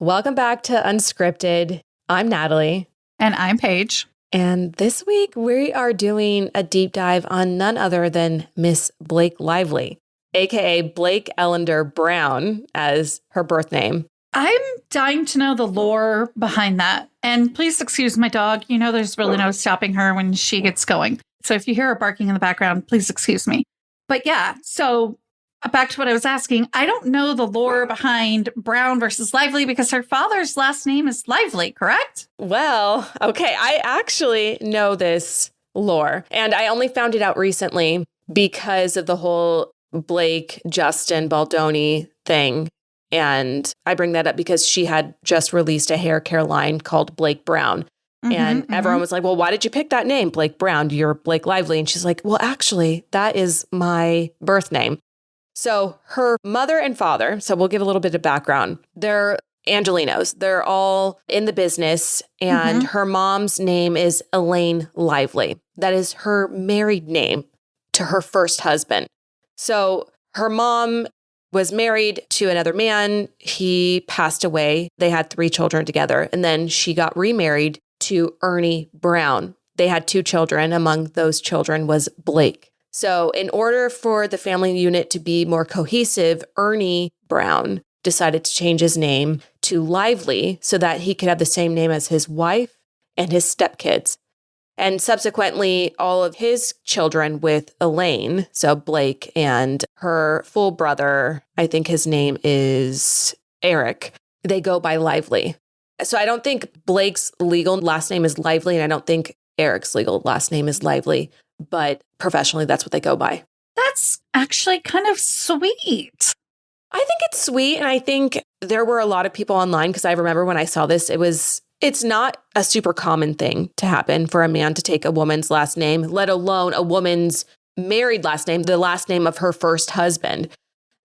Welcome back to Unscripted. I'm Natalie. And I'm Paige. And this week we are doing a deep dive on none other than Miss Blake Lively, aka Blake Ellender Brown as her birth name. I'm dying to know the lore behind that. And please excuse my dog. You know, there's really no stopping her when she gets going. So if you hear her barking in the background, please excuse me. But yeah, so back to what I was asking. I don't know the lore behind Brown versus Lively because her father's last name is Lively, correct? Well, okay, I actually know this lore, and I only found it out recently because of the whole Blake Justin Baldoni thing. And I bring that up because she had just released a hair care line called Blake Brown. And everyone was like, well, why did you pick that name, Blake Brown? You're Blake Lively. And she's like, well, actually, that is my birth name. So her mother and father, so we'll give a little bit of background. They're Angelinos. They're all in the business. And her mom's name is Elaine Lively. That is her married name to her first husband. So her mom was married to another man. He passed away. They had 3 children together. And then she got remarried to Ernie Brown. They had 2 children. Among those children was Blake. So in order for the family unit to be more cohesive, Ernie Brown decided to change his name to Lively so that he could have the same name as his wife and his stepkids. And subsequently, all of his children with Elaine, so Blake and her full brother, I think his name is Eric, they go by Lively. So I don't think Blake's legal last name is Lively, and I don't think Eric's legal last name is Lively, but professionally, that's what they go by. That's actually kind of sweet. I think it's sweet, and I think there were a lot of people online, because I remember when I saw this, it's not a super common thing to happen for a man to take a woman's last name, let alone a woman's married last name, the last name of her first husband.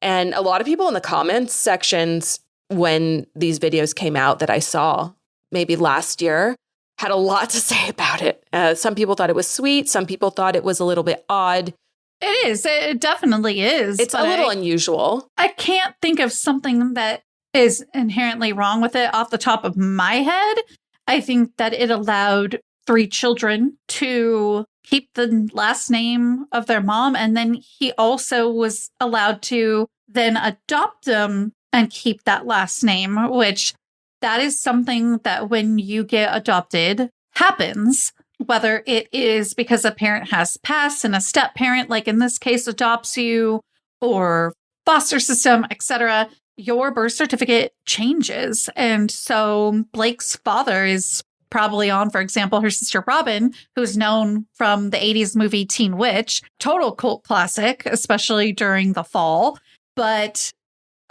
And a lot of people in the comments sections when these videos came out that I saw maybe last year had a lot to say about it. Some people thought it was sweet. Some people thought it was a little bit odd. It is. It definitely is. It's a little unusual. I can't think of something that is inherently wrong with it off the top of my head. I think that it allowed 3 children to keep the last name of their mom. And then he also was allowed to then adopt them and keep that last name, which that is something that when you get adopted happens, whether it is because a parent has passed and a step parent, like in this case, adopts you, or foster system, etc., your birth certificate changes. And so Blake's father is probably on, for example, her sister Robin, who's known from the 80s movie Teen Witch, total cult classic, especially during the fall. But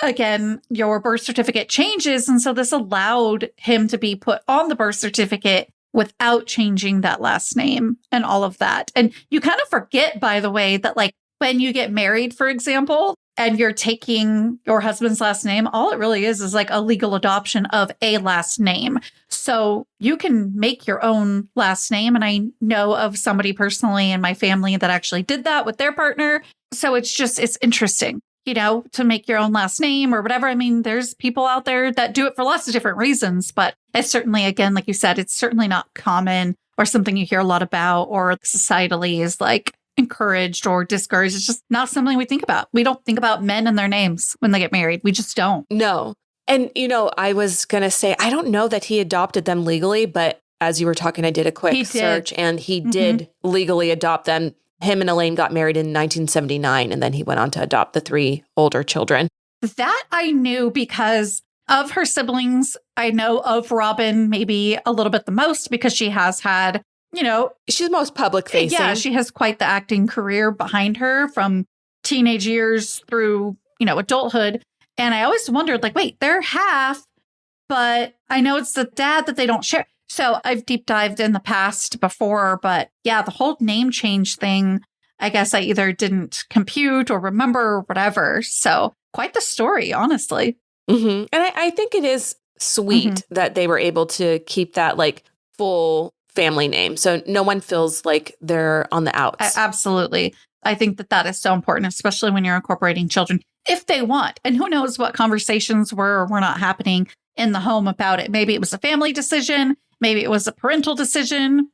again, your birth certificate changes. And so this allowed him to be put on the birth certificate without changing that last name and all of that. And you kind of forget, by the way, that like when you get married, for example, and you're taking your husband's last name, all it really is like a legal adoption of a last name. So you can make your own last name. And I know of somebody personally in my family that actually did that with their partner. So it's interesting, you know, to make your own last name or whatever. I mean, there's people out there that do it for lots of different reasons, but it's certainly, again, like you said, it's certainly not common or something you hear a lot about or societally is like encouraged or discouraged. It's just not something we think about. We don't think about men and their names when they get married. We just don't. No. And, you know, I was going to say, I don't know that he adopted them legally, but as you were talking, I did a quick search and he did legally adopt them. Him and Elaine got married in 1979, and then he went on to adopt the 3 older children. That I knew because of her siblings. I know of Robin maybe a little bit the most because she has had, you know, she's most public facing. Yeah, she has quite the acting career behind her from teenage years through, you know, adulthood. And I always wondered, like, wait, they're half, but I know it's the dad that they don't share. So I've deep dived in the past before, but yeah, the whole name change thing, I guess I either didn't compute or remember or whatever. So quite the story, honestly. And I think it is sweet that they were able to keep that like full family name. So no one feels like they're on the outs. Absolutely. I think that that is so important, especially when you're incorporating children if they want. And who knows what conversations were or were not happening in the home about it. Maybe it was a family decision. Maybe it was a parental decision.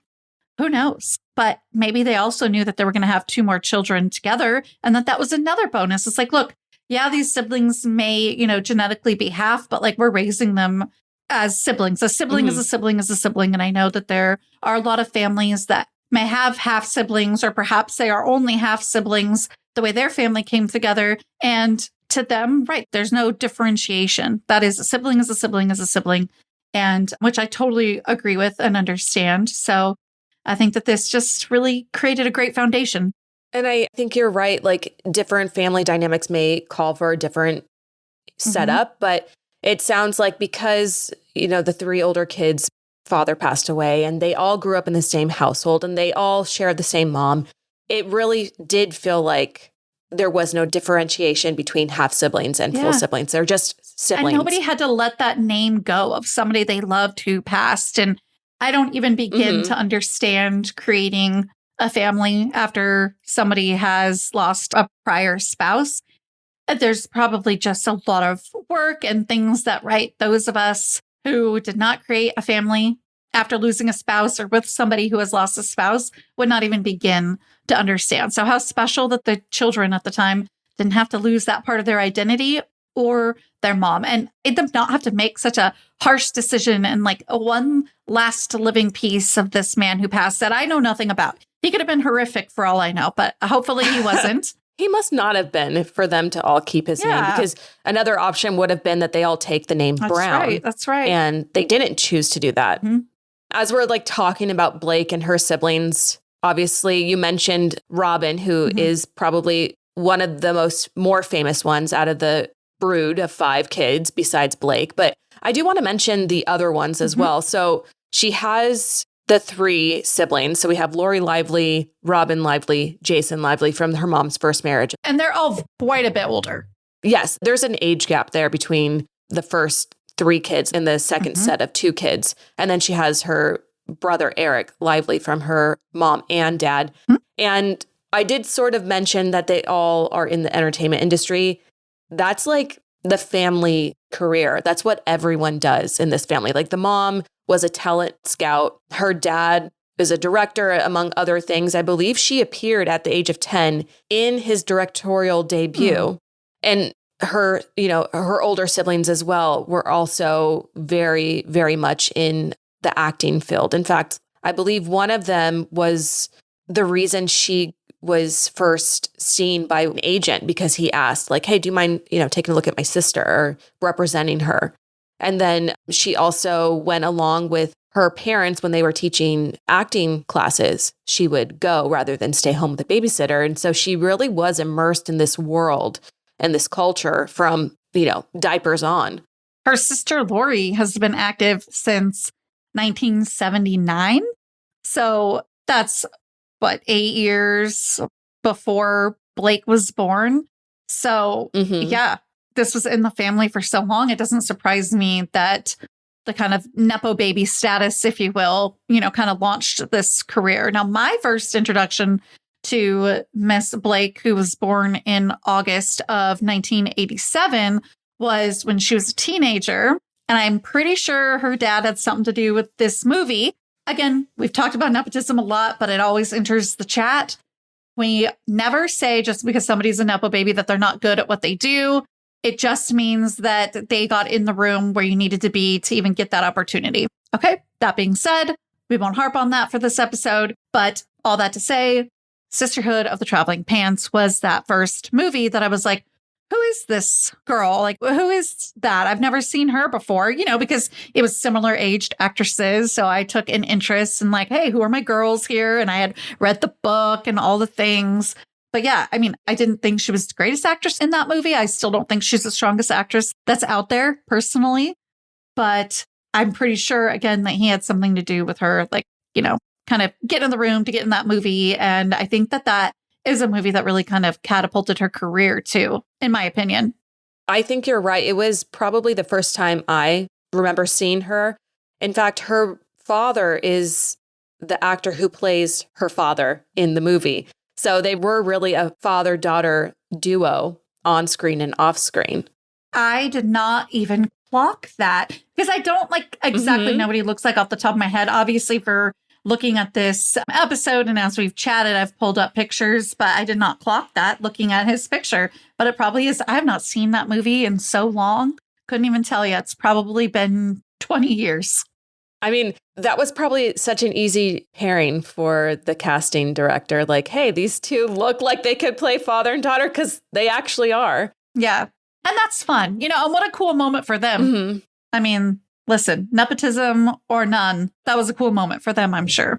Who knows? But maybe they also knew that they were going to have 2 more children together and that was another bonus. It's like, look, yeah, these siblings may, genetically be half, but like we're raising them as siblings. A sibling is a sibling is a sibling. And I know that there are a lot of families that may have half siblings, or perhaps they are only half siblings, the way their family came together. And to them, right, there's no differentiation. That is, a sibling is a sibling is a sibling, and which I totally agree with and understand. So I think that this just really created a great foundation. And I think you're right. Like, different family dynamics may call for a different setup, but it sounds like because, the 3 older kids' father passed away and they all grew up in the same household and they all shared the same mom, it really did feel like there was no differentiation between half siblings and full siblings. They're just siblings. And nobody had to let that name go of somebody they loved who passed. And I don't even begin to understand creating a family after somebody has lost a prior spouse. There's probably just a lot of work and things that, right, those of us who did not create a family after losing a spouse or with somebody who has lost a spouse would not even begin to understand. So how special that the children at the time didn't have to lose that part of their identity or their mom, and it did not have to make such a harsh decision and like a one last living piece of this man who passed that I know nothing about. He could have been horrific for all I know, but hopefully he wasn't. He must not have been for them to all keep his name, because another option would have been that they all take the name Brown. That's right. And they didn't choose to do that. As we're like talking about Blake and her siblings, obviously you mentioned Robin, who is probably one of the more famous ones out of the brood of 5 kids besides Blake. But I do want to mention the other ones as well. So she has the 3 siblings. So we have Lori Lively, Robin Lively, Jason Lively from her mom's first marriage. And they're all quite a bit older. Yes, there's an age gap there between the first 3 kids and the second set of 2 kids. And then she has her brother, Eric Lively, from her mom and dad. And I did sort of mention that they all are in the entertainment industry. That's like the family career. That's what everyone does in this family. Like, the mom was a talent scout. Her dad is a director, among other things. I believe she appeared at the age of 10 in his directorial debut. And her, her older siblings as well were also very, very much in the acting field. In fact, I believe one of them was the reason she was first seen by an agent, because he asked, like, hey, do you mind, taking a look at my sister or representing her? And then she also went along with her parents when they were teaching acting classes. She would go rather than stay home with a babysitter. And so she really was immersed in this world and this culture from, diapers on. Her sister Lori has been active since 1979. So that's 8 years before Blake was born. So this was in the family for so long. It doesn't surprise me that the kind of Nepo baby status, if you will, kind of launched this career. Now, my first introduction to Miss Blake, who was born in August of 1987, was when she was a teenager. And I'm pretty sure her dad had something to do with this movie. Again, we've talked about nepotism a lot, but it always enters the chat. We never say just because somebody's a Nepo baby that they're not good at what they do. It just means that they got in the room where you needed to be to even get that opportunity. Okay, that being said, we won't harp on that for this episode. But all that to say, Sisterhood of the Traveling Pants was that first movie that I was like, who is this girl? Like, who is that? I've never seen her before, because it was similar aged actresses. So I took an interest in like, hey, who are my girls here? And I had read the book and all the things. But yeah, I mean, I didn't think she was the greatest actress in that movie. I still don't think she's the strongest actress that's out there personally. But I'm pretty sure, again, that he had something to do with her, like, kind of get in the room to get in that movie. And I think that is a movie that really kind of catapulted her career too, in my opinion. I think you're right. It was probably the first time I remember seeing her. In fact, her father is the actor who plays her father in the movie. So they were really a father-daughter duo on screen and off screen. I did not even clock that because I don't like exactly know what he looks like off the top of my head. Obviously, for looking at this episode and as we've chatted, I've pulled up pictures, but I did not clock that looking at his picture. But it probably is. I have not seen that movie in so long. Couldn't even tell you. It's probably been 20 years. I mean, that was probably such an easy pairing for the casting director. Like, hey, these two look like they could play father and daughter because they actually are. Yeah. And that's fun. You know, and what a cool moment for them. I mean, listen, nepotism or none, that was a cool moment for them, I'm sure.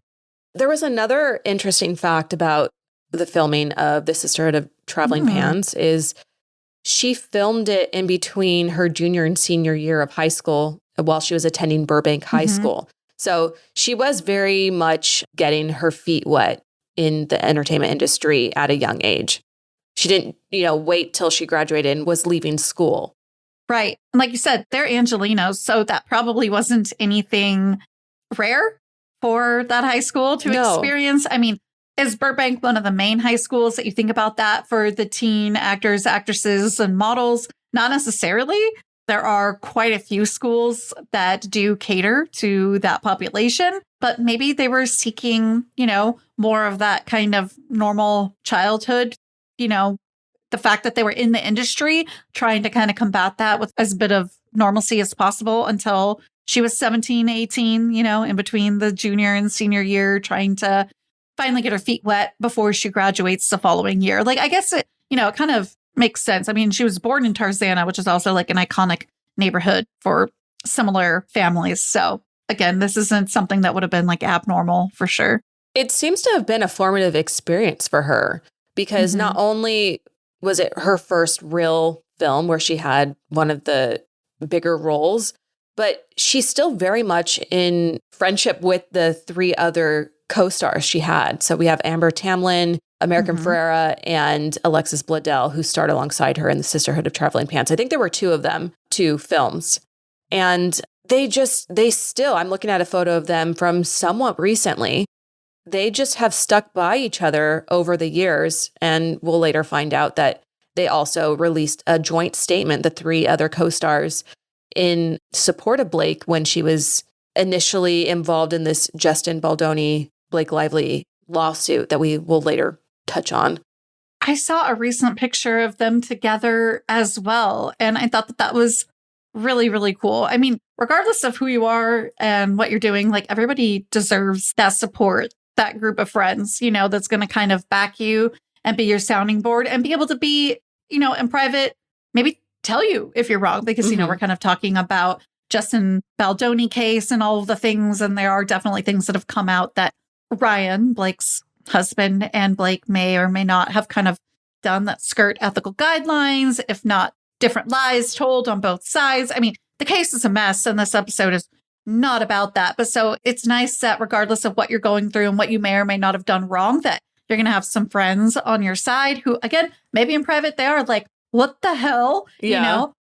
There was another interesting fact about the filming of The Sisterhood of Traveling Pants is she filmed it in between her junior and senior year of high school while she was attending Burbank High School. So she was very much getting her feet wet in the entertainment industry at a young age. She didn't, wait till she graduated and was leaving school. Right. And like you said, they're Angelinos, so that probably wasn't anything rare for that high school to experience. I mean, is Burbank one of the main high schools that you think about that for the teen actors, actresses, and models? Not necessarily. There are quite a few schools that do cater to that population, but maybe they were seeking, more of that kind of normal childhood, the fact that they were in the industry, trying to kind of combat that with as bit of normalcy as possible until she was 17, 18, in between the junior and senior year, trying to finally get her feet wet before she graduates the following year. Like, I guess it, it kind of makes sense. I mean, she was born in Tarzana, which is also like an iconic neighborhood for similar families. So again, this isn't something that would have been like abnormal for sure. It seems to have been a formative experience for her because not only was it her first real film where she had one of the bigger roles, but she's still very much in friendship with the three other co-stars she had. So we have Amber Tamlin, American Ferrera, and Alexis Bledel, who starred alongside her in The Sisterhood of Traveling Pants. I think there were two of them, two films. And they still, I'm looking at a photo of them from somewhat recently. They just have stuck by each other over the years. And we'll later find out that they also released a joint statement, the three other co-stars, in support of Blake when she was initially involved in this Justin Baldoni, Blake Lively lawsuit that we will later touch on. I saw a recent picture of them together as well. And I thought that was really, really cool. I mean, regardless of who you are and what you're doing, like everybody deserves that support, that group of friends, that's going to kind of back you and be your sounding board and be able to be, in private, maybe tell you if you're wrong because, we're kind of talking about Justin Baldoni case and all of the things. And there are definitely things that have come out that Ryan, Blake's husband, and Blake may or may not have kind of done that skirt ethical guidelines, if not different lies told on both sides. I mean, the case is a mess and this episode is not about that. But so it's nice that regardless of what you're going through and what you may or may not have done wrong, that you're going to have some friends on your side who, again, maybe in private, they are like, what the hell?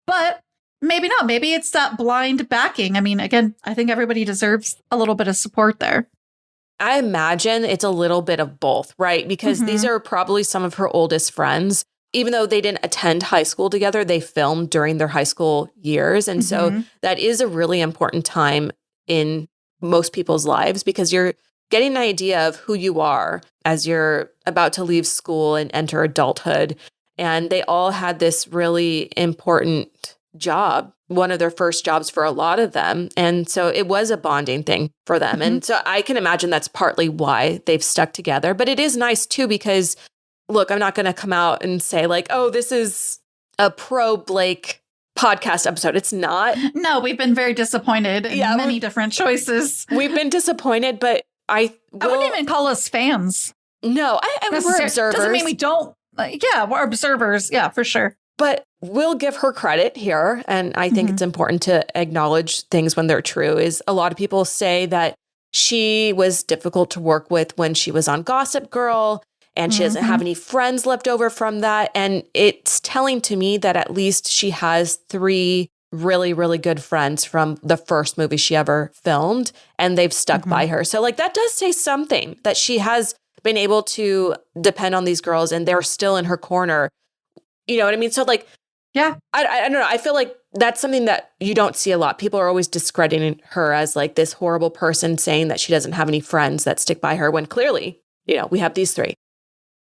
But maybe not. Maybe it's that blind backing. I mean, again, I think everybody deserves a little bit of support there. I imagine it's a little bit of both, right? Because these are probably some of her oldest friends. Even though they didn't attend high school together, they filmed during their high school years. And so that is a really important time in most people's lives because you're getting an idea of who you are as you're about to leave school and enter adulthood. And they all had this really important job, one of their first jobs for a lot of them. And so it was a bonding thing for them. And so I can imagine that's partly why they've stuck together. But it is nice too, because look, I'm not going to come out and say like, oh, this is a pro Blake podcast episode. It's not. No, we've been very disappointed in many different choices. We've been disappointed, but I wouldn't even call us fans. No, we're observers. Doesn't mean we don't. We're observers. Yeah, for sure. But we'll give her credit here. And I think it's important to acknowledge things when they're true. Is a lot of people say that she was difficult to work with when she was on Gossip Girl and she doesn't have any friends left over from that. And it's telling to me that at least she has three really, really good friends from the first movie she ever filmed, and they've stuck by her. So like that does say something, that she has been able to depend on these girls and they're still in her corner. You know what I mean? So like Yeah. I don't know. I feel like that's something that you don't see a lot. People are always discrediting her as like this horrible person, saying that she doesn't have any friends that stick by her, when clearly, we have these three.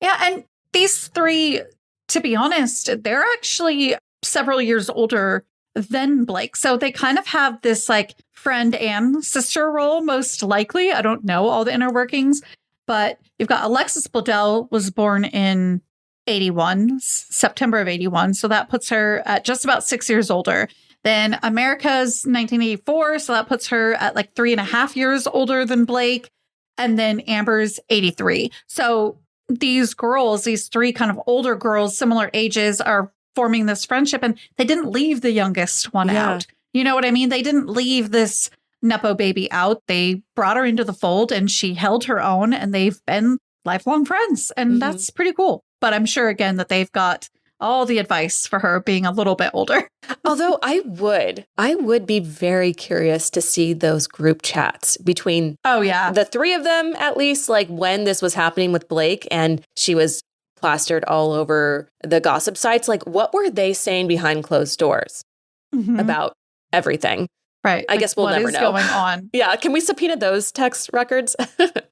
Yeah. And these three, to be honest, they're actually several years older than Blake. So they kind of have this like friend and sister role, most likely. I don't know all the inner workings, but you've got Alexis Bledel was born in 81, September of 81. So that puts her at just about 6 years older. Then America's 1984. So that puts her at like 3.5 years older than Blake. And then Amber's 83. So these girls, these three kind of older girls, similar ages, are forming this friendship, and they didn't leave the youngest one out. You know what I mean? They didn't leave this Nepo baby out. They brought her into the fold, and she held her own, and they've been lifelong friends. And that's pretty cool. But I'm sure, again, that they've got all the advice for her being a little bit older. Although I would be very curious to see those group chats between the three of them, at least, like when this was happening with Blake and she was plastered all over the gossip sites. Like, what were they saying behind closed doors about everything? Right. I guess we'll never know. What is going on? Yeah. Can we subpoena those text records?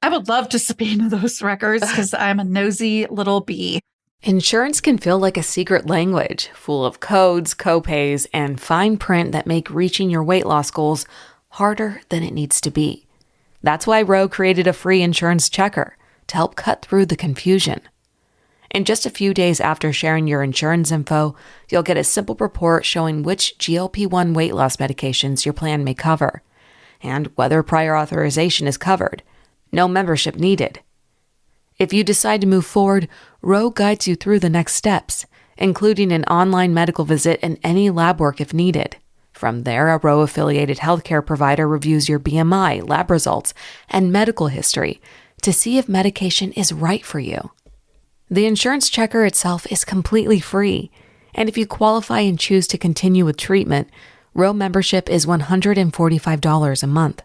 I would love to subpoena those records because I'm a nosy little bee. Insurance can feel like a secret language, full of codes, copays, and fine print that make reaching your weight loss goals harder than it needs to be. That's why Ro created a free insurance checker to help cut through the confusion. In just a few days after sharing your insurance info, you'll get a simple report showing which GLP-1 weight loss medications your plan may cover, and whether prior authorization is covered. No membership needed. If you decide to move forward, Ro guides you through the next steps, including an online medical visit and any lab work if needed. From there, a Ro-affiliated healthcare provider reviews your BMI, lab results, and medical history to see if medication is right for you. The insurance checker itself is completely free, and if you qualify and choose to continue with treatment, Ro membership is $145 a month.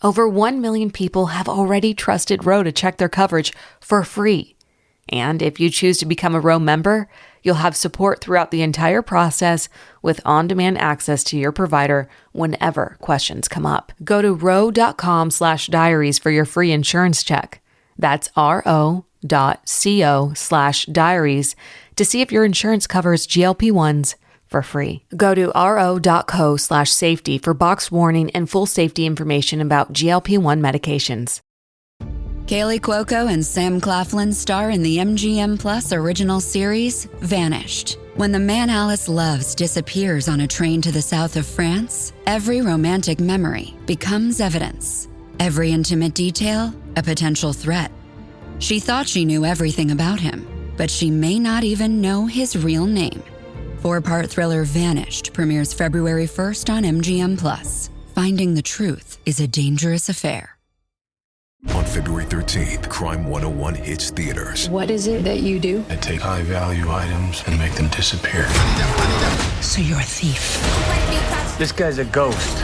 Over 1 million people have already trusted Ro to check their coverage for free. And if you choose to become a Ro member, you'll have support throughout the entire process with on-demand access to your provider whenever questions come up. Go to ro.com/diaries for your free insurance check. That's ro.co/diaries to see if your insurance covers GLP-1s for free. Go to ro.co/safety for box warning and full safety information about GLP-1 medications. Kaylee Cuoco and Sam Claflin star in the MGM Plus original series, Vanished. When the man Alice loves disappears on a train to the south of France, every romantic memory becomes evidence. Every intimate detail, a potential threat. She thought she knew everything about him, but she may not even know his real name. 4-part thriller Vanished premieres February 1st on MGM Plus. Finding the truth is a dangerous affair. On February 13th, Crime 101 hits theaters. What is it that you do? I take high-value items and make them disappear. So you're a thief. This guy's a ghost.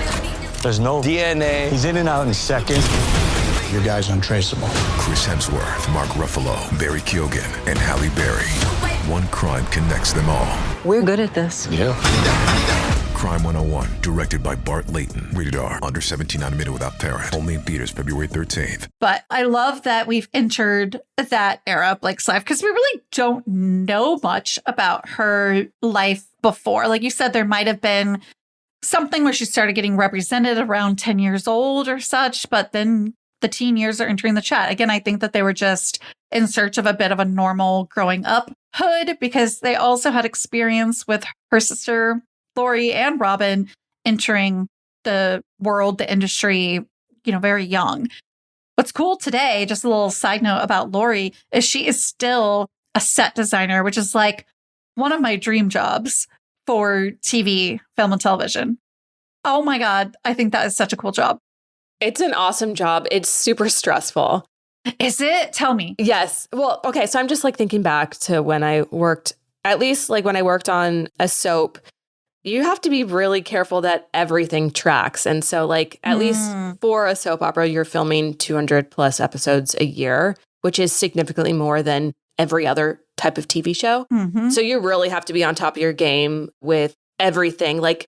There's no DNA. He's in and out in seconds. Your guy's untraceable. Chris Hemsworth, Mark Ruffalo, Barry Keoghan, and Halle Berry. One crime connects them all. We're good at this. Yeah. Crime 101, directed by Bart Layton. Rated R, under 17 not admitted without parent. Only in theaters February 13th. But I love that we've entered that era, Blake's life, because we really don't know much about her life before. Like you said, there might have been something where she started getting represented around 10 years old or such, but then the teen years are entering the chat. Again, I think that they were just in search of a bit of a normal growing up hood, because they also had experience with her sister Lori and Robin entering the world, the industry, very young. What's cool today, just a little side note about Lori, is she is still a set designer, which is like one of my dream jobs for TV, film, and television. Oh my God, I think that is such a cool job. It's an awesome job. It's super stressful. Is it? Tell me. Yes. Well, okay. So I'm just like thinking back to when I worked, at least like when I worked on a soap. You have to be really careful that everything tracks. And so like at least for a soap opera, you're filming 200 plus episodes a year, which is significantly more than every other type of TV show. Mm-hmm. So you really have to be on top of your game with everything. Like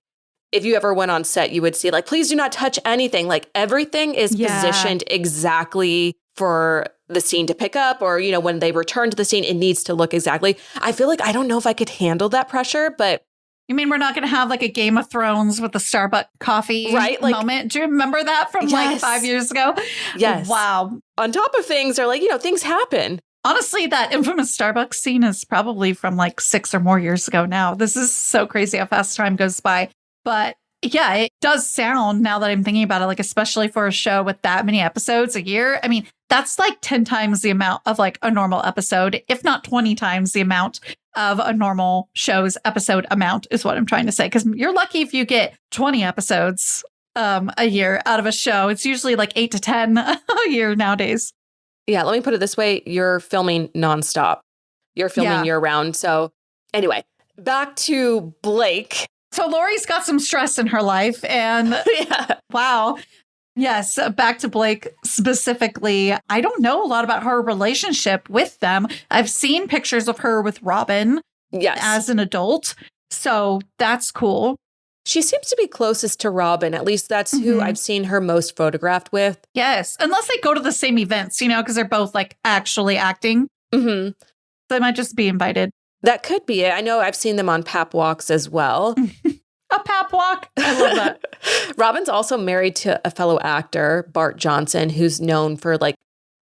if you ever went on set, you would see like, please do not touch anything. Like everything is positioned exactly for the scene to pick up, or, you know, when they return to the scene, it needs to look exactly. I feel like I don't know if I could handle that pressure, but You mean we're not going to have like a Game of Thrones with the Starbucks coffee moment? Do you remember that from like 5 years ago? Yes. Wow. On top of things are like, you know, things happen. Honestly, that infamous Starbucks scene is probably from like 6 or more years ago now. This is so crazy how fast time goes by. But yeah, it does sound, now that I'm thinking about it, like especially for a show with that many episodes a year. I mean, that's like 10 times the amount of like a normal episode, if not 20 times the amount of a normal show's episode amount is what I'm trying to say. Because you're lucky if you get 20 episodes a year out of a show. It's usually like 8 to 10 a year nowadays. Yeah, let me put it this way. You're filming nonstop. You're filming year round. So anyway, back to Blake. So Lori's got some stress in her life. And wow. Yes, back to Blake specifically. I don't know a lot about her relationship with them. I've seen pictures of her with Robin as an adult. So that's cool. She seems to be closest to Robin. At least that's who I've seen her most photographed with. Yes, unless they go to the same events, you know, because they're both like actually acting. Mm-hmm. They might just be invited. That could be it. I know I've seen them on pap walks as well. A pap walk? I love that. Robin's also married to a fellow actor, Bart Johnson, who's known for like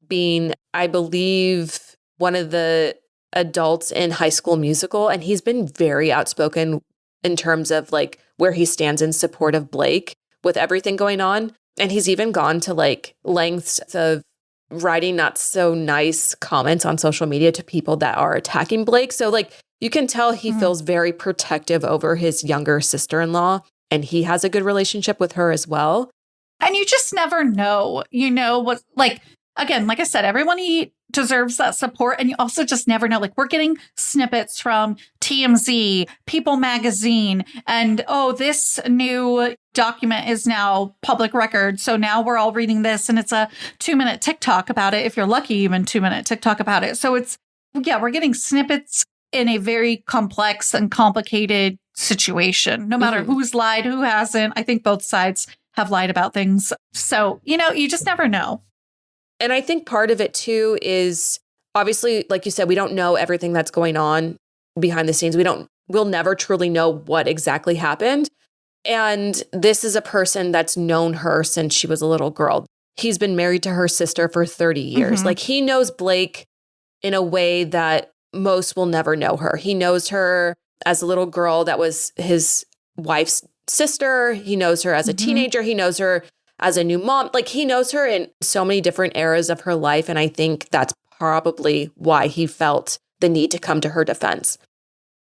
being, I believe, one of the adults in High School Musical. And he's been very outspoken in terms of like where he stands in support of Blake with everything going on. And he's even gone to like lengths of writing not so nice comments on social media to people that are attacking Blake. So like you can tell he feels very protective over his younger sister-in-law, and he has a good relationship with her as well. And you just never know, you know, what, like, again, like I said, everyone deserves that support. And you also just never know. Like, we're getting snippets from TMZ, People Magazine, and, oh, this new document is now public record. So now we're all reading this, and it's a 2-minute TikTok about it. If you're lucky, even 2-minute TikTok about it. So it's, we're getting snippets in a very complex and complicated situation, no matter who's lied, who hasn't. I think both sides have lied about things. So, you know, you just never know. And I think part of it too is obviously, like you said, we don't know everything that's going on behind the scenes. We'll never truly know what exactly happened. And this is a person that's known her since she was a little girl. He's been married to her sister for 30 years. Like he knows Blake in a way that most will never know her. He knows her as a little girl that was his wife's sister. He knows her as a teenager. He knows her as a new mom. Like he knows her in so many different eras of her life. And I think that's probably why he felt the need to come to her defense.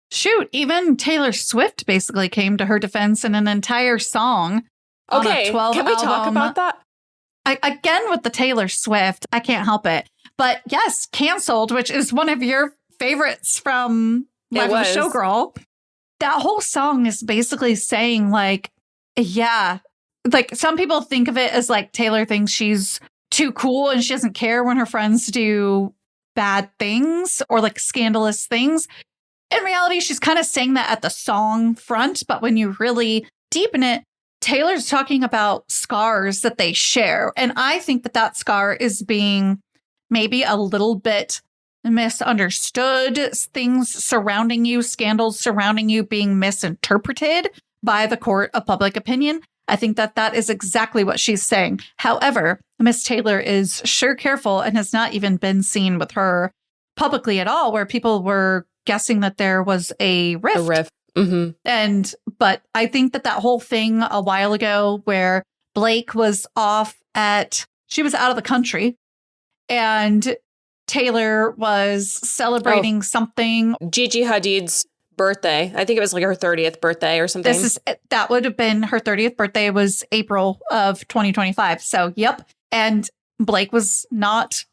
Shoot, even Taylor Swift basically came to her defense in an entire song. Okay, can we talk about that? Again, with the Taylor Swift, I can't help it. But yes, Canceled, which is one of your favorites from Life of a Showgirl. That whole song is basically saying like, yeah, like some people think of it as like Taylor thinks she's too cool and she doesn't care when her friends do bad things or like scandalous things. In reality, she's kind of saying that at the song front. But when you really deepen it, Taylor's talking about scars that they share. And I think that that scar is being maybe a little bit misunderstood, things surrounding you, scandals surrounding you being misinterpreted by the court of public opinion. I think that that is exactly what she's saying. However, Miss Taylor is sure careful and has not even been seen with her publicly at all, where people were guessing that there was a rift. A rift. But I think that whole thing a while ago where Blake was she was out of the country and Taylor was celebrating something. Gigi Hadid's birthday. I think it was like her 30th birthday or something. That would have been her 30th birthday was April of 2025. So, yep. And Blake was not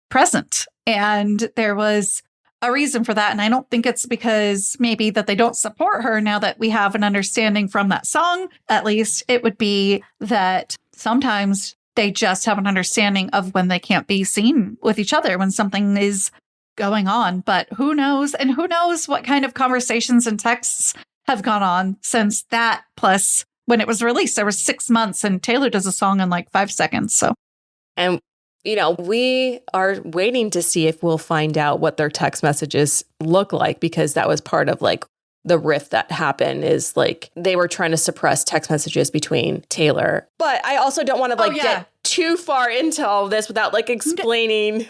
present. And there was a reason for that. And I don't think it's because maybe that they don't support her now that we have an understanding from that song. At least it would be that sometimes they just have an understanding of when they can't be seen with each other, when something is going on, but who knows? And who knows what kind of conversations and texts have gone on since that. Plus, when it was released, there was 6 months, and Taylor does a song in like 5 seconds. So, and we are waiting to see if we'll find out what their text messages look like, because that was part of like the rift that happened, is like they were trying to suppress text messages between Taylor. But I also don't want to get too far into all of this without like explaining,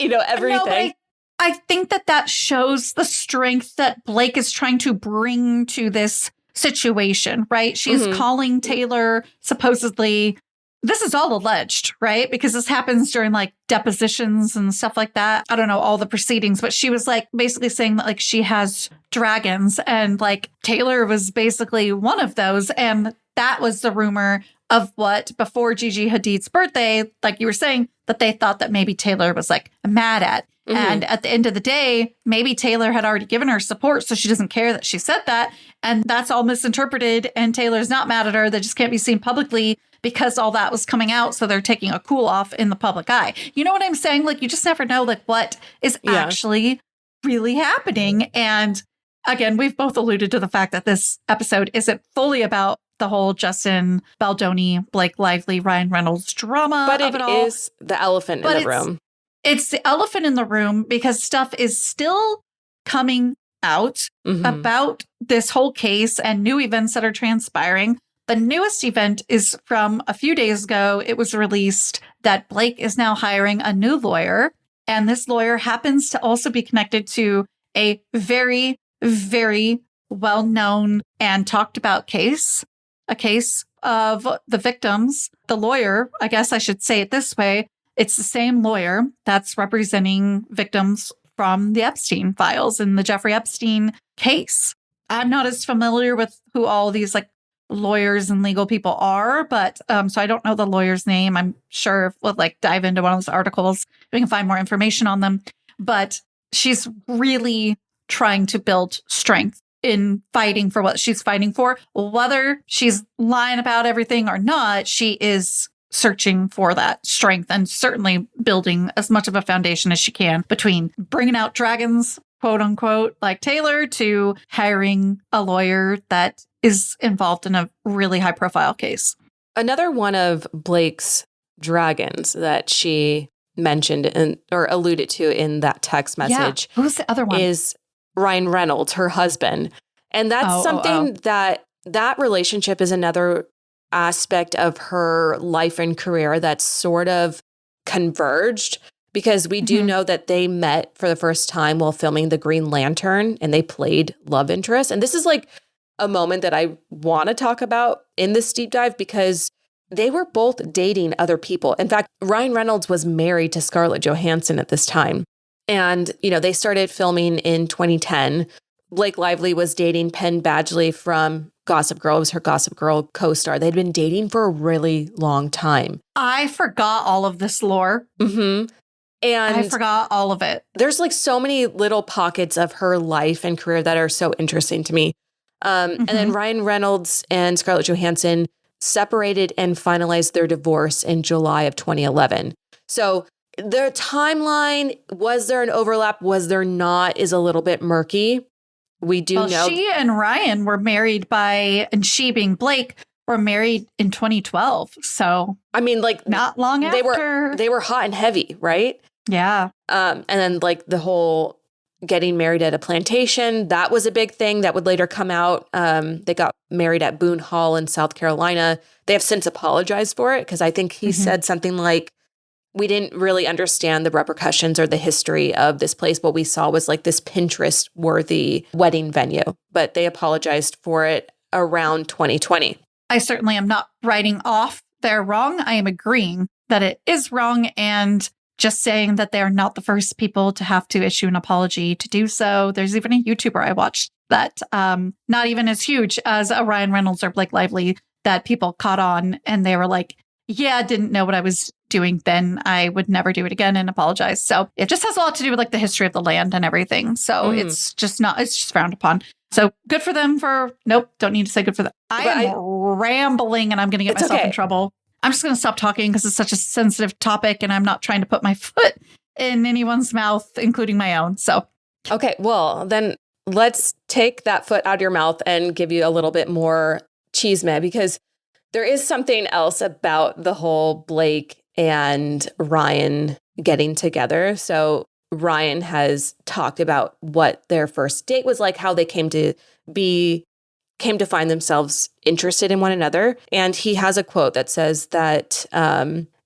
everything. No, but I think that shows the strength that Blake is trying to bring to this situation, right? She's calling Taylor supposedly. This is all alleged, right? Because this happens during like depositions and stuff like that. I don't know all the proceedings, but she was like basically saying that like she has dragons, and like Taylor was basically one of those. And that was the rumor of what before Gigi Hadid's birthday, like you were saying, that they thought that maybe Taylor was like mad at. And at the end of the day, maybe Taylor had already given her support, so she doesn't care that she said that. And that's all misinterpreted. And Taylor's not mad at her. They just can't be seen publicly because all that was coming out. So they're taking a cool off in the public eye. You know what I'm saying? Like, you just never know like what is actually really happening. And again, we've both alluded to the fact that this episode isn't fully about the whole Justin Baldoni, Blake Lively, Ryan Reynolds drama. But of it all. is the elephant in the room. It's the elephant in the room because stuff is still coming out about this whole case and new events that are transpiring. The newest event is from a few days ago. It was released that Blake is now hiring a new lawyer. And this lawyer happens to also be connected to a very, very well-known and talked about case, a case of the victims. The lawyer, I guess I should say it this way, it's the same lawyer that's representing victims from the Epstein files in the Jeffrey Epstein case. I'm not as familiar with who all these like lawyers and legal people are, but so I don't know the lawyer's name. I'm sure if we'll like dive into one of those articles, we can find more information on them. But she's really trying to build strength in fighting for what she's fighting for. Whether she's lying about everything or not, she is searching for that strength and certainly building as much of a foundation as she can between bringing out dragons, quote unquote, like Taylor, to hiring a lawyer that is involved in a really high profile case. Another one of Blake's dragons that she mentioned or alluded to in that text message. Who's the other one? Is Ryan Reynolds, her husband. And that's something that relationship is another aspect of her life and career that's sort of converged, because we do know that they met for the first time while filming The Green Lantern, and they played love interest. And this is like a moment that I want to talk about in this deep dive, because they were both dating other people. In fact, Ryan Reynolds was married to Scarlett Johansson at this time. And, they started filming in 2010. Blake Lively was dating Penn Badgley from Gossip Girl. It was her Gossip Girl co-star. They'd been dating for a really long time. I forgot all of this lore. And I forgot all of it. There's like so many little pockets of her life and career that are so interesting to me. And then Ryan Reynolds and Scarlett Johansson separated and finalized their divorce in July of 2011. So the timeline, was there an overlap? Was there not? Is a little bit murky. We do know she and Ryan were married and she being Blake were married in 2012. So I mean, like not long after. They were hot and heavy, right? Yeah. And then like the whole getting married at a plantation, that was a big thing that would later come out. They got married at Boone Hall in South Carolina. They have since apologized for it, because I think he said something like, we didn't really understand the repercussions or the history of this place. What we saw was like this Pinterest-worthy wedding venue, but they apologized for it around 2020. I certainly am not writing off they're wrong. I am agreeing that it is wrong and just saying that they're not the first people to have to issue an apology to do so. There's even a YouTuber I watched that not even as huge as a Ryan Reynolds or Blake Lively that people caught on, and they were like, yeah, didn't know what I was doing then. I would never do it again, and apologize. So it just has a lot to do with like the history of the land and everything. So it's just frowned upon. So good for them nope, don't need to say good for them. I am rambling and I'm going to get myself in trouble. I'm just going to stop talking because it's such a sensitive topic and I'm not trying to put my foot in anyone's mouth, including my own. So, Okay, well, then let's take that foot out of your mouth and give you a little bit more chisme, because there is something else about the whole Blake and Ryan getting together. So Ryan has talked about what their first date was like, how they came to find themselves interested in one another. And he has a quote that says that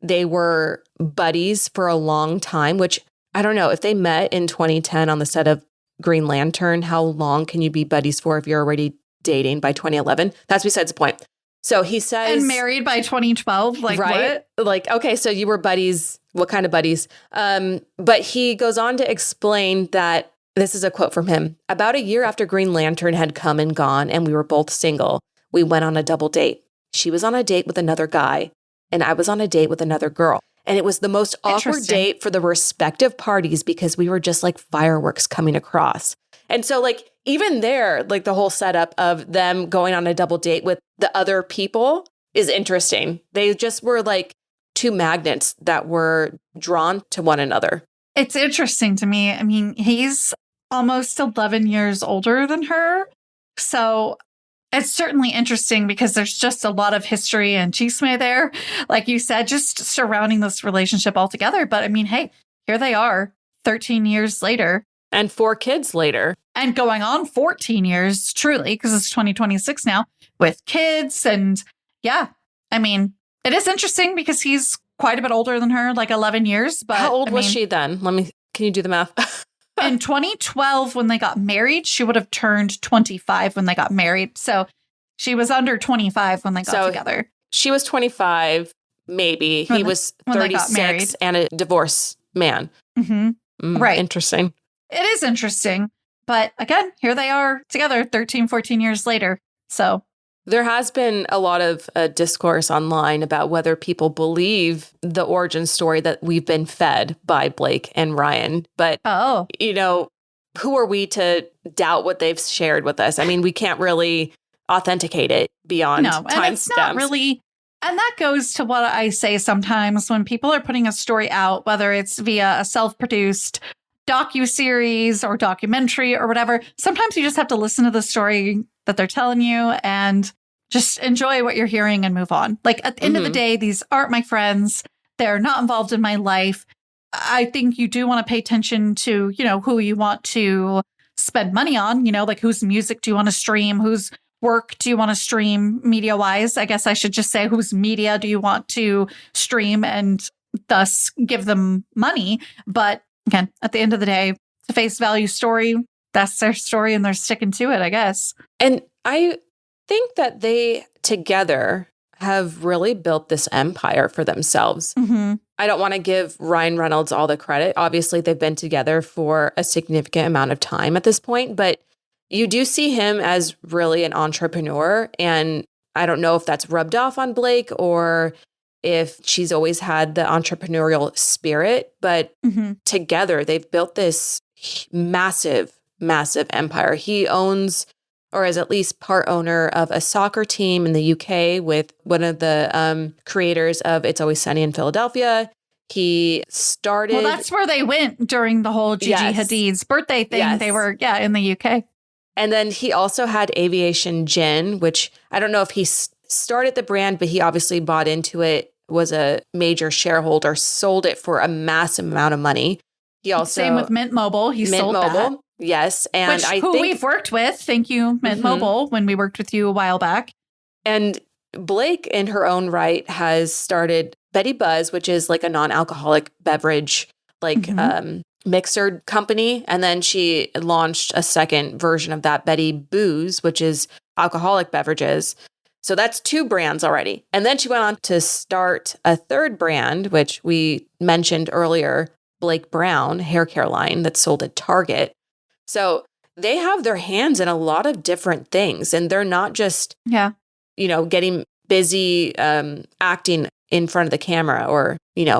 they were buddies for a long time, which I don't know, if they met in 2010 on the set of Green Lantern, how long can you be buddies for if you're already dating by 2011? That's besides the point. So he says... And married by 2012? Like, right? what? Like, okay, so you were buddies. What kind of buddies? But he goes on to explain that, this is a quote from him, about a year after Green Lantern had come and gone and we were both single, we went on a double date. She was on a date with another guy and I was on a date with another girl. And it was the most awkward date for the respective parties because we were just like fireworks coming across. And so like, even there, like the whole setup of them going on a double date with the other people is interesting. They just were like two magnets that were drawn to one another. It's interesting to me. I mean, he's almost 11 years older than her. So it's certainly interesting because there's just a lot of history and chisme there, like you said, just surrounding this relationship altogether. But I mean, hey, here they are 13 years later. And 4 kids later. And going on 14 years, truly, because it's 2026 now, with kids. And yeah, I mean, it is interesting because he's quite a bit older than her, like 11 years. But how old was she then? Can you do the math? In 2012, when they got married, she would have turned 25 when they got married. So she was under 25 when they got together. She was 25, maybe. He was 36 and a divorced man. Mm-hmm. Right. Interesting. It is interesting. But again, here they are together 13, 14 years later. So there has been a lot of discourse online about whether people believe the origin story that we've been fed by Blake and Ryan. But, you know, who are we to doubt what they've shared with us? I mean, we can't really authenticate it beyond and it's not really. And that goes to what I say sometimes when people are putting a story out, whether it's via a self-produced docuseries or documentary or whatever. Sometimes you just have to listen to the story that they're telling you and just enjoy what you're hearing and move on. Like at the end of the day, these aren't my friends. They're not involved in my life. I think you do want to pay attention to, you know, who you want to spend money on, you know, like whose music do you want to stream? Whose work do you want to stream media wise? I guess I should just say whose media do you want to stream and thus give them money. But again, at the end of the day, it's a face value story. That's their story and they're sticking to it, I guess. And I think that they together have really built this empire for themselves. Mm-hmm. I don't want to give Ryan Reynolds all the credit. Obviously, they've been together for a significant amount of time at this point, but you do see him as really an entrepreneur. And I don't know if that's rubbed off on Blake or if she's always had the entrepreneurial spirit, but together they've built this massive, massive empire. He owns, or is at least part owner of a soccer team in the UK with one of the creators of It's Always Sunny in Philadelphia. He started... Well, that's where they went during the whole Gigi Hadid's birthday thing. Yes. They were, in the UK. And then he also had Aviation Gin, which I don't know if he started the brand, but he obviously bought into it, was a major shareholder, sold it for a massive amount of money. He also... Same with Mint Mobile. He sold that. Yes. And who we've worked with. Thank you, Mint Mobile, when we worked with you a while back. And Blake, in her own right, has started Betty Buzz, which is like a non-alcoholic beverage, like mixer company. And then she launched a second version of that, Betty Booze, which is alcoholic beverages. So that's 2 brands already. And then she went on to start a third brand, which we mentioned earlier, Blake Brown hair care line that's sold at Target. So they have their hands in a lot of different things, and they're not just, getting busy acting in front of the camera or,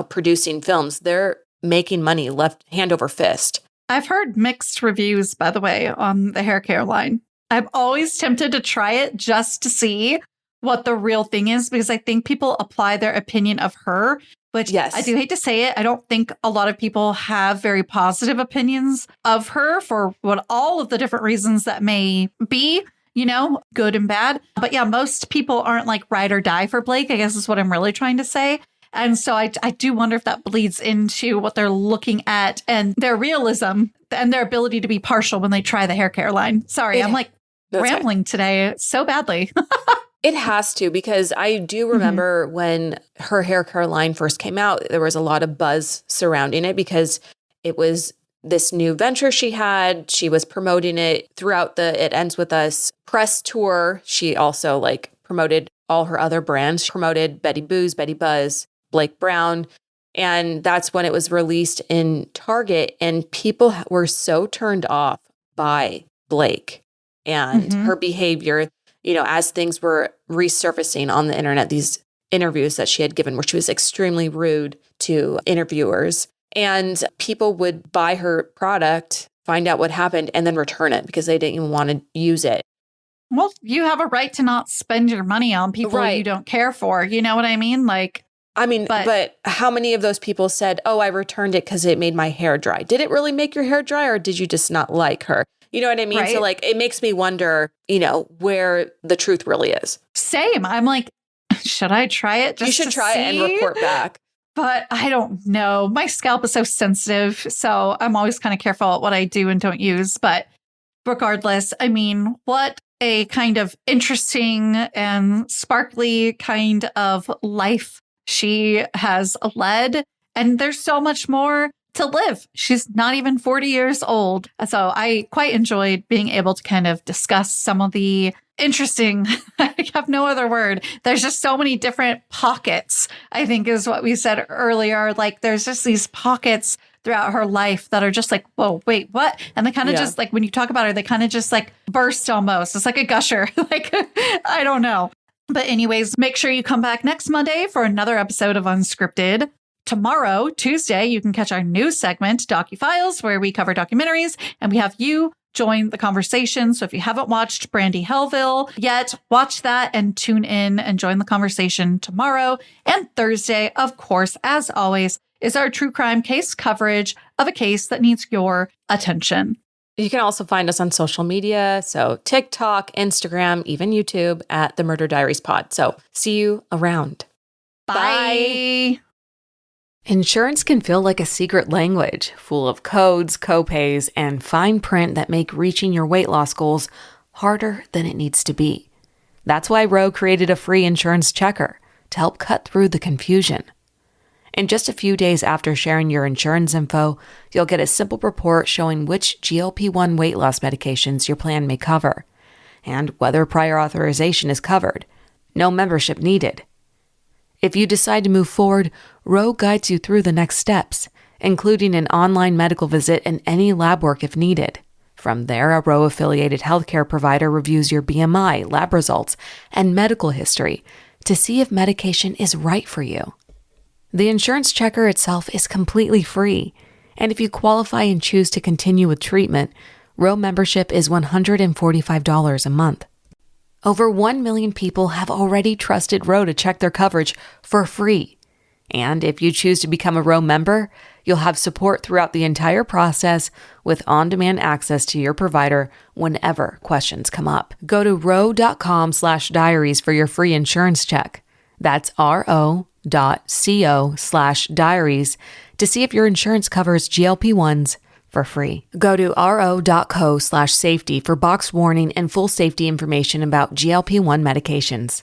producing films. They're making money left hand over fist. I've heard mixed reviews, by the way, on the hair care line. I'm always tempted to try it just to see what the real thing is, because I think people apply their opinion of her which Yes. I do hate to say it. I don't think a lot of people have very positive opinions of her for what all of the different reasons that may be, good and bad. But yeah, most people aren't like ride or die for Blake, I guess is what I'm really trying to say. And so I do wonder if that bleeds into what they're looking at and their realism and their ability to be partial when they try the hair care line. Sorry, I'm like rambling today so badly. It has to, because I do remember when her hair care line first came out, there was a lot of buzz surrounding it because it was this new venture she had. She was promoting it throughout the It Ends With Us press tour. She also promoted all her other brands. She promoted Betty Boo's, Betty Buzz, Blake Brown. And that's when it was released in Target. And people were so turned off by Blake and her behavior, as things were resurfacing on the internet, these interviews that she had given where she was extremely rude to interviewers. And people would buy her product, find out what happened, and then return it because they didn't even want to use it. Well, you have a right to not spend your money on people you don't care for. You know what I mean? But how many of those people said, oh, I returned it because it made my hair dry? Did it really make your hair dry, or did you just not like her? You know what I mean? Right. So it makes me wonder, where the truth really is. Same. I'm like, should I try it? You should try it and report back. But I don't know. My scalp is so sensitive. So I'm always kind of careful at what I do and don't use. But regardless, I mean, what a kind of interesting and sparkly kind of life she has led. And there's so much more to live. She's not even 40 years old. So I quite enjoyed being able to kind of discuss some of the interesting, I have no other word. There's just so many different pockets, I think is what we said earlier. There's just these pockets throughout her life that are just like, whoa, wait, what? And they kind of just when you talk about her, they kind of just burst almost. It's like a gusher. I don't know. But anyways, make sure you come back next Monday for another episode of Unscripted. Tomorrow, Tuesday, you can catch our new segment, Docu-Files, where we cover documentaries, and we have you join the conversation. So if you haven't watched Brandy Hellville yet, watch that and tune in and join the conversation tomorrow. And Thursday, of course, as always, is our true crime case coverage of a case that needs your attention. You can also find us on social media. So TikTok, Instagram, even YouTube at The Murder Diaries Pod. So see you around. Bye. Insurance can feel like a secret language, full of codes, copays, and fine print that make reaching your weight loss goals harder than it needs to be. That's why Ro created a free insurance checker to help cut through the confusion. In just a few days after sharing your insurance info, you'll get a simple report showing which GLP-1 weight loss medications your plan may cover, and whether prior authorization is covered. No membership needed. If you decide to move forward, Ro guides you through the next steps, including an online medical visit and any lab work if needed. From there, a Ro-affiliated healthcare provider reviews your BMI, lab results, and medical history to see if medication is right for you. The insurance checker itself is completely free, and if you qualify and choose to continue with treatment, Ro membership is $145 a month. Over 1 million people have already trusted Ro to check their coverage for free. And if you choose to become a Ro member, you'll have support throughout the entire process with on-demand access to your provider whenever questions come up. Go to ro.com/diaries for your free insurance check. That's ro.co/diaries to see if your insurance covers GLP-1s for free. Go to ro.co/safety for box warning and full safety information about GLP-1 medications.